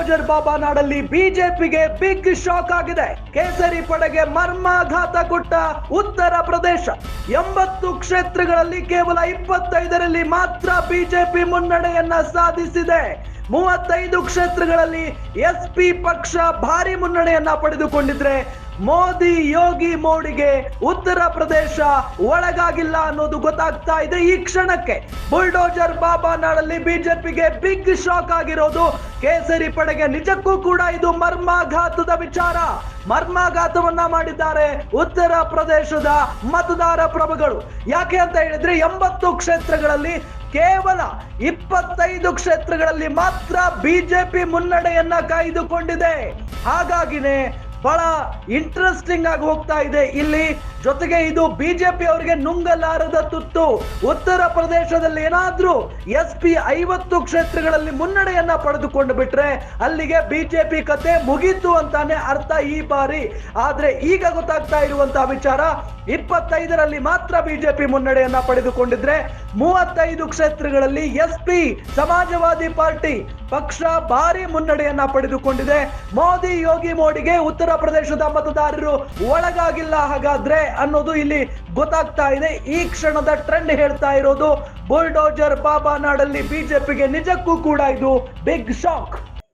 Bulldozer ಬಾಬಾ ನಾಡಲ್ಲಿ ಬಿಜೆಪಿಗೆ big shock ಆಗಿದೆ. ಕೇಸರಿ ಪಡೆಗೆ ಮರ್ಮಾಘಾತ ಕೊಟ್ಟ ಉತ್ತರ ಪ್ರದೇಶ. 80 ಕ್ಷೇತ್ರಗಳಲ್ಲಿ ಕೇವಲ 25ರಲ್ಲಿ ಮಾತ್ರ ಬಿಜೆಪಿ ಮುನ್ನಡೆಯನ್ನ ಸಾಧಿಸಿದೆ. 35 ಕ್ಷೇತ್ರಗಳಲ್ಲಿ ಎಸ್ಪಿ ಪಕ್ಷ ಭಾರಿ ಮುನ್ನಡೆಯನ್ನ ಪಡೆದುಕೊಂಡಿದ್ರೆ ಮೋದಿ ಯೋಗಿ ಮೋಡಿಗೆ ಉತ್ತರ ಪ್ರದೇಶ ಒಳಗಾಗಿಲ್ಲ ಅನ್ನೋದು ಗೊತ್ತಾಗ್ತಾ ಇದೆ. ಈ ಕ್ಷಣಕ್ಕೆ ಬುಲ್ಡೋಜರ್ ಬಾಬಾ ನಾಡಲ್ಲಿ ಬಿಜೆಪಿಗೆ ಬಿಗ್ ಶಾಕ್ ಆಗಿರೋದು ಕೇಸರಿ ಪಡೆಗೆ ನಿಜಕ್ಕೂ ಕೂಡ ಇದು ಮರ್ಮಾಘಾತದ ವಿಚಾರ. ಮರ್ಮಾಘಾತವನ್ನ ಮಾಡಿದ್ದಾರೆ ಉತ್ತರ ಪ್ರದೇಶದ ಮತದಾರ ಪ್ರಭುಗಳು. ಯಾಕೆ ಅಂತ ಹೇಳಿದ್ರೆ 80 ಕ್ಷೇತ್ರಗಳಲ್ಲಿ ಕೇವಲ 25 ಕ್ಷೇತ್ರಗಳಲ್ಲಿ ಮಾತ್ರ ಬಿಜೆಪಿ ಮುನ್ನಡೆಯನ್ನ ಕಾಯ್ದುಕೊಂಡಿದೆ. ಹಾಗಾಗಿನೇ ಬಹಳ ಇಂಟ್ರೆಸ್ಟಿಂಗ್ ಆಗಿ ಹೋಗ್ತಾ ಇದೆ ಇಲ್ಲಿ. ಜೊತೆಗೆ ಇದು ಬಿಜೆಪಿ ಅವರಿಗೆ ನುಂಗಲಾರದ ತುತ್ತು. ಉತ್ತರ ಪ್ರದೇಶದಲ್ಲಿ ಏನಾದ್ರೂ ಎಸ್ಪಿ 50 ಕ್ಷೇತ್ರಗಳಲ್ಲಿ ಮುನ್ನಡೆಯನ್ನ ಪಡೆದುಕೊಂಡು ಬಿಟ್ರೆ ಅಲ್ಲಿಗೆ ಬಿಜೆಪಿ ಕತೆ ಮುಗೀತು ಅಂತಾನೆ ಅರ್ಥ ಈ ಬಾರಿ. ಆದ್ರೆ ಈಗ ಗೊತ್ತಾಗ್ತಾ ಇರುವಂತಹ ವಿಚಾರ 25ರಲ್ಲಿ ಮಾತ್ರ ಬಿಜೆಪಿ ಮುನ್ನಡೆಯನ್ನ ಪಡೆದುಕೊಂಡಿದ್ರೆ 35 ಕ್ಷೇತ್ರಗಳಲ್ಲಿ ಎಸ್ಪಿ ಸಮಾಜವಾದಿ ಪಾರ್ಟಿ ಪಕ್ಷ ಭಾರಿ ಮುನ್ನಡೆಯನ್ನ ಪಡೆದುಕೊಂಡಿದೆ. ಮೋದಿ ಯೋಗಿ ಮೋಡಿಗೆ ಉತ್ತರ ಪ್ರದೇಶದ ಮತದಾರರು ಒಳಗಾಗಿಲ್ಲ ಹಾಗಾದ್ರೆ ಅನ್ನೋದು ಇಲ್ಲಿ ಗೊತ್ತಾಗ್ತಾ ಇದೆ. ಈ ಕ್ಷಣದ ಟ್ರೆಂಡ್ ಹೇಳ್ತಾ ಇರೋದು ಬುಲ್ಡೋಜರ್ ಬಾಬಾ ನಾಡಲ್ಲಿ ಬಿಜೆಪಿಗೆ ನಿಜಕ್ಕೂ ಕೂಡ ಇದು ಬಿಗ್ ಶಾಕ್.